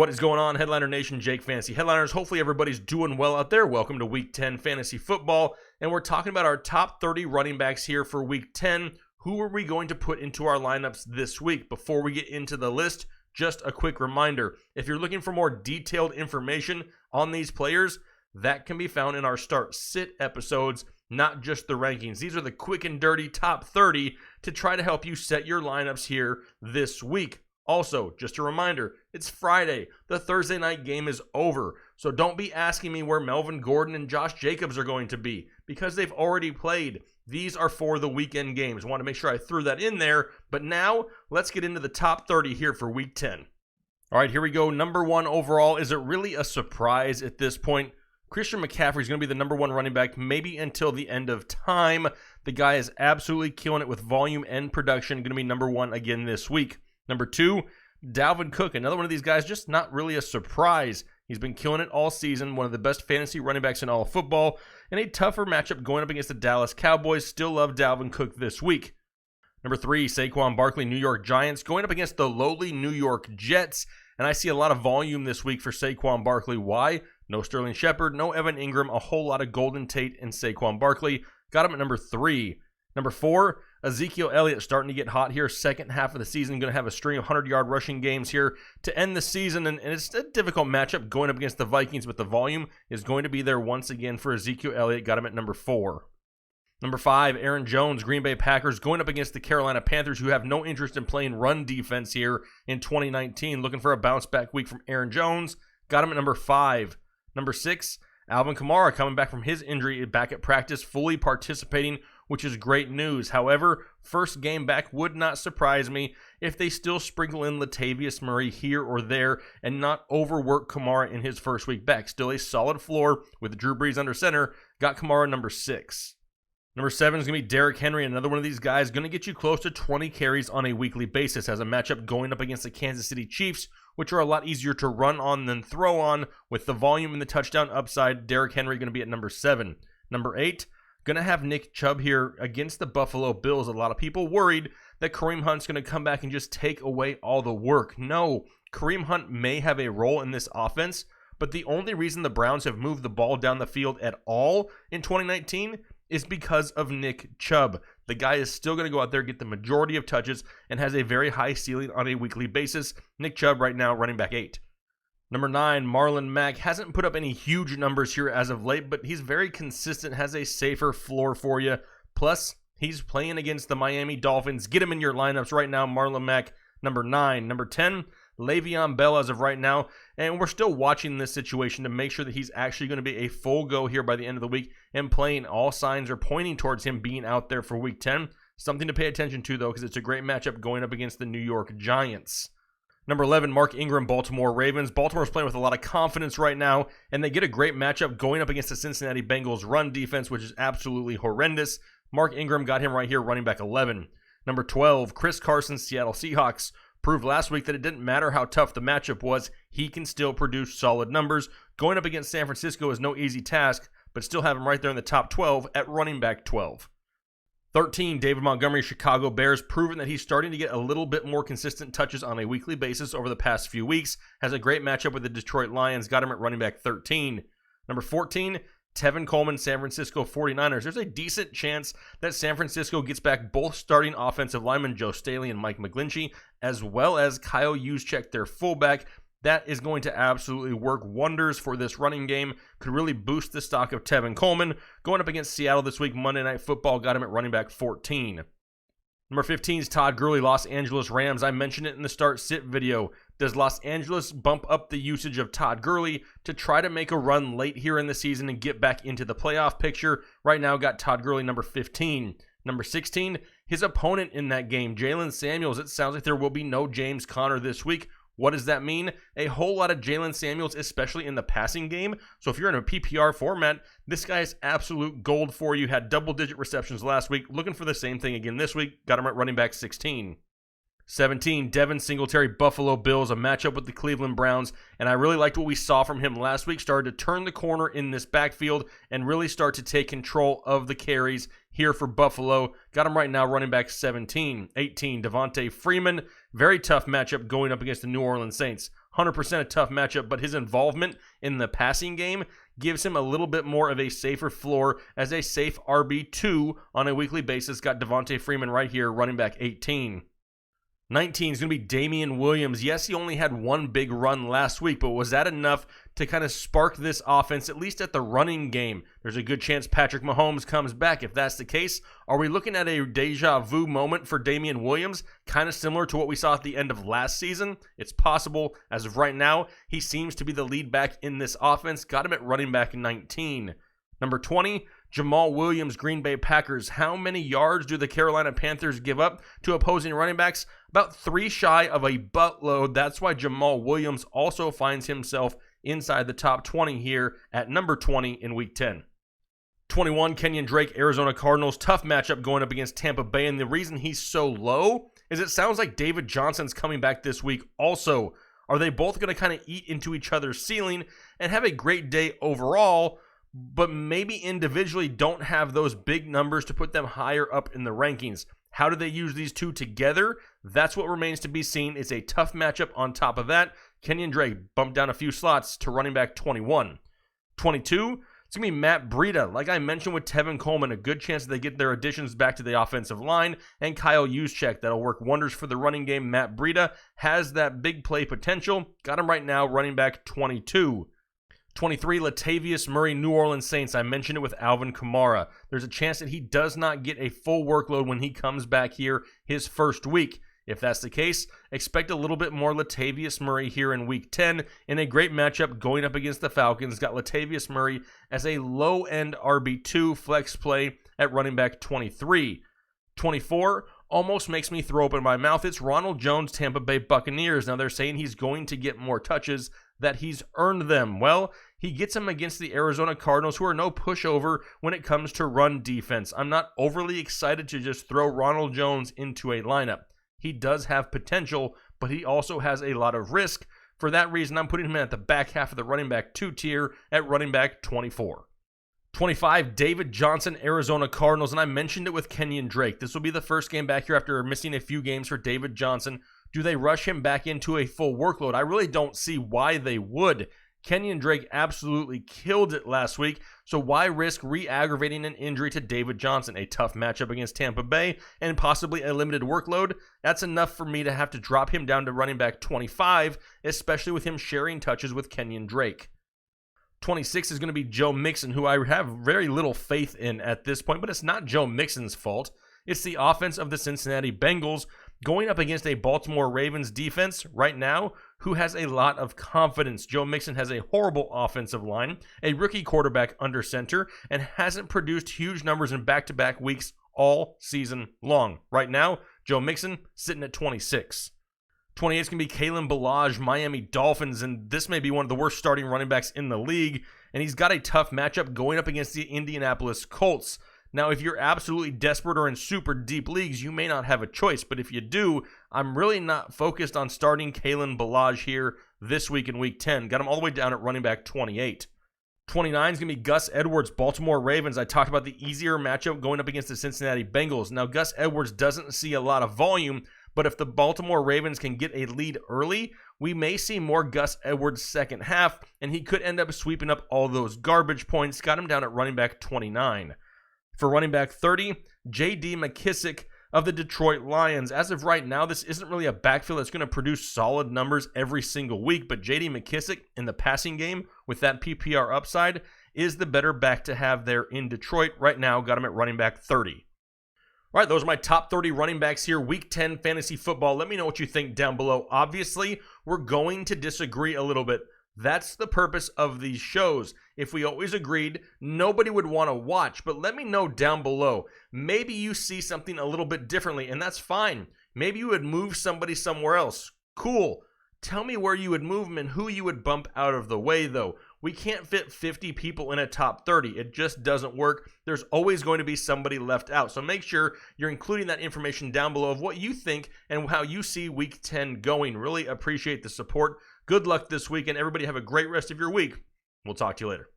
What is going on, Headliner Nation? Jake Fantasy Headliners. Hopefully everybody's doing well out there. Welcome to Week 10 Fantasy Football, and we're talking about our top 30 running backs here for Week 10. Who are we going to put into our lineups this week? Before we get into the list, just a quick reminder. If you're looking for more detailed information on these players, that can be found in our Start-Sit episodes, not just the rankings. These are the quick and dirty top 30 to try to help you set your lineups here this week. Also, just a reminder, it's Friday. The Thursday night game is over. So don't be asking me where Melvin Gordon and Josh Jacobs are going to be because they've already played. These are for the weekend games. I want to make sure I threw that in there. But now, let's get into the top 30 here for Week 10. All right, here we go. Number 1 overall. Is it really a surprise at this point? Christian McCaffrey is going to be the number 1 running back maybe until the end of time. The guy is absolutely killing it with volume and production. Going to be number 1 again this week. Number 2, Dalvin Cook, another one of these guys, just not really a surprise. He's been killing it all season, one of the best fantasy running backs in all of football, and a tougher matchup going up against the Dallas Cowboys. Still love Dalvin Cook this week. Number 3, Saquon Barkley, New York Giants, going up against the lowly New York Jets, and I see a lot of volume this week for Saquon Barkley. Why? No Sterling Shepard, no Evan Ingram, a whole lot of Golden Tate and Saquon Barkley. Got him at number 3. Number 4, Ezekiel Elliott starting to get hot here. Second half of the season, going to have a string of 100-yard rushing games here to end the season. And it's a difficult matchup going up against the Vikings, but the volume is going to be there once again for Ezekiel Elliott. Got him at number 4. Number 5, Aaron Jones, Green Bay Packers, going up against the Carolina Panthers, who have no interest in playing run defense here in 2019. Looking for a bounce-back week from Aaron Jones. Got him at number 5. Number 6, Alvin Kamara coming back from his injury, back at practice, fully participating, which is great news. However, first game back would not surprise me if they still sprinkle in Latavius Murray here or there and not overwork Kamara in his first week back. Still a solid floor with Drew Brees under center. Got Kamara number 6. Number 7 is going to be Derrick Henry, another one of these guys, going to get you close to 20 carries on a weekly basis as a matchup going up against the Kansas City Chiefs, which are a lot easier to run on than throw on. With the volume and the touchdown upside, Derrick Henry going to be at number 7. Number 8, going to have Nick Chubb here against the Buffalo Bills. A lot of people worried that Kareem Hunt's going to come back and just take away all the work. No, Kareem Hunt may have a role in this offense, but the only reason the Browns have moved the ball down the field at all in 2019 is because of Nick Chubb. The guy is still going to go out there, get the majority of touches, and has a very high ceiling on a weekly basis. Nick Chubb right now running back 8. Number 9, Marlin Mack, hasn't put up any huge numbers here as of late, but he's very consistent, has a safer floor for you. Plus, he's playing against the Miami Dolphins. Get him in your lineups right now, Marlon Mack, number 9. Number 10, Le'Veon Bell as of right now, and we're still watching this situation to make sure that he's actually going to be a full go here by the end of the week and playing. All signs are pointing towards him being out there for Week 10. Something to pay attention to, though, because it's a great matchup going up against the New York Giants. Number 11, Mark Ingram, Baltimore Ravens. Baltimore's playing with a lot of confidence right now, and they get a great matchup going up against the Cincinnati Bengals run defense, which is absolutely horrendous. Mark Ingram got him right here, running back 11. Number 12, Chris Carson, Seattle Seahawks. Proved last week that it didn't matter how tough the matchup was, he can still produce solid numbers. Going up against San Francisco is no easy task, but still have him right there in the top 12 at running back 12. 13, David Montgomery, Chicago Bears, proven that he's starting to get a little bit more consistent touches on a weekly basis over the past few weeks. Has a great matchup with the Detroit Lions, got him at running back 13. Number 14, Tevin Coleman, San Francisco 49ers. There's a decent chance that San Francisco gets back both starting offensive linemen, Joe Staley and Mike McGlinchey, as well as Kyle Juszczyk, their fullback. That is going to absolutely work wonders for this running game. Could really boost the stock of Tevin Coleman. Going up against Seattle this week, Monday Night Football, got him at running back 14. Number 15 is Todd Gurley, Los Angeles Rams. I mentioned it in the start-sit video. Does Los Angeles bump up the usage of Todd Gurley to try to make a run late here in the season and get back into the playoff picture? Right now, got Todd Gurley number 15. Number 16, his opponent in that game, Jaylen Samuels. It sounds like there will be no James Conner this week. What does that mean? A whole lot of Jaylen Samuels, especially in the passing game. So if you're in a PPR format, this guy is absolute gold for you. Had double-digit receptions last week. Looking for the same thing again this week. Got him at running back 16. 17, Devin Singletary, Buffalo Bills, a matchup with the Cleveland Browns, and I really liked what we saw from him last week. Started to turn the corner in this backfield and really start to take control of the carries here for Buffalo. Got him right now running back 17. 18, Devonta Freeman, very tough matchup going up against the New Orleans Saints. 100% a tough matchup, but his involvement in the passing game gives him a little bit more of a safer floor as a safe RB2 on a weekly basis. Got Devonta Freeman right here, running back 18. 19 is going to be Damian Williams. Yes, he only had one big run last week, but was that enough to kind of spark this offense, at least at the running game? There's a good chance Patrick Mahomes comes back. If that's the case, are we looking at a deja vu moment for Damian Williams, kind of similar to what we saw at the end of last season? It's possible. As of right now, he seems to be the lead back in this offense. Got him at running back 19. Number 20, Jamal Williams, Green Bay Packers. How many yards do the Carolina Panthers give up to opposing running backs? About 3 shy of a buttload. That's why Jamal Williams also finds himself inside the top 20 here at number 20 in Week 10. 21, Kenyan Drake, Arizona Cardinals. Tough matchup going up against Tampa Bay, and the reason he's so low is it sounds like David Johnson's coming back this week also. Are they both going to kind of eat into each other's ceiling and have a great day overall, but maybe individually don't have those big numbers to put them higher up in the rankings? How do they use these two together? That's what remains to be seen. It's a tough matchup on top of that. Kenyan Drake bumped down a few slots to running back 21. 22, it's going to be Matt Breda. Like I mentioned with Tevin Coleman, a good chance that they get their additions back to the offensive line, and Kyle Juszczyk. That'll work wonders for the running game. Matt Breda has that big play potential. Got him right now, running back 22. 23, Latavius Murray, New Orleans Saints. I mentioned it with Alvin Kamara. There's a chance that he does not get a full workload when he comes back here his first week. If that's the case, expect a little bit more Latavius Murray here in Week 10 in a great matchup going up against the Falcons. Got Latavius Murray as a low-end RB2 flex play at running back 23. 24 almost makes me throw open my mouth. It's Ronald Jones, Tampa Bay Buccaneers. Now they're saying he's going to get more touches, that he's earned them. Well, he gets them against the Arizona Cardinals, who are no pushover when it comes to run defense. I'm not overly excited to just throw Ronald Jones into a lineup. He does have potential, but he also has a lot of risk. For that reason, I'm putting him at the back half of the running back 2 tier at running back 24. 25, David Johnson, Arizona Cardinals, and I mentioned it with Kenyan Drake. This will be the first game back here after missing a few games for David Johnson. Do they rush him back into a full workload? I really don't see why they would. Kenyan Drake absolutely killed it last week, so why risk re-aggravating an injury to David Johnson? A tough matchup against Tampa Bay and possibly a limited workload. That's enough for me to have to drop him down to running back 25, especially with him sharing touches with Kenyan Drake. 26 is going to be Joe Mixon, who I have very little faith in at this point, but it's not Joe Mixon's fault. It's the offense of the Cincinnati Bengals going up against a Baltimore Ravens defense right now who has a lot of confidence. Joe Mixon has a horrible offensive line, a rookie quarterback under center, and hasn't produced huge numbers in back-to-back weeks all season long. Right now, Joe Mixon sitting at 26. 28 is going to be Kalen Ballage, Miami Dolphins, and this may be one of the worst starting running backs in the league, and he's got a tough matchup going up against the Indianapolis Colts. Now, if you're absolutely desperate or in super deep leagues, you may not have a choice, but if you do, I'm really not focused on starting Kalen Ballage here this week in Week 10. Got him all the way down at running back 28. 29 is going to be Gus Edwards, Baltimore Ravens. I talked about the easier matchup going up against the Cincinnati Bengals. Now, Gus Edwards doesn't see a lot of volume, but if the Baltimore Ravens can get a lead early, we may see more Gus Edwards second half, and he could end up sweeping up all those garbage points. Got him down at running back 29. For running back 30, J.D. Mckissick of the Detroit Lions. As of right now, this isn't really a backfield that's going to produce solid numbers every single week, but J.D. Mckissick in the passing game with that PPR upside is the better back to have there in Detroit. Right now, got him at running back 30. All right, those are my top 30 running backs here, Week 10 fantasy football. Let me know what you think down below. Obviously, we're going to disagree a little bit. That's the purpose of these shows. If we always agreed, nobody would want to watch, but let me know down below. Maybe you see something a little bit differently, and that's fine. Maybe you would move somebody somewhere else. Cool. Tell me where you would move them and who you would bump out of the way, though. We can't fit 50 people in a top 30. It just doesn't work. There's always going to be somebody left out. So make sure you're including that information down below of what you think and how you see Week 10 going. Really appreciate the support. Good luck this week, and everybody have a great rest of your week. We'll talk to you later.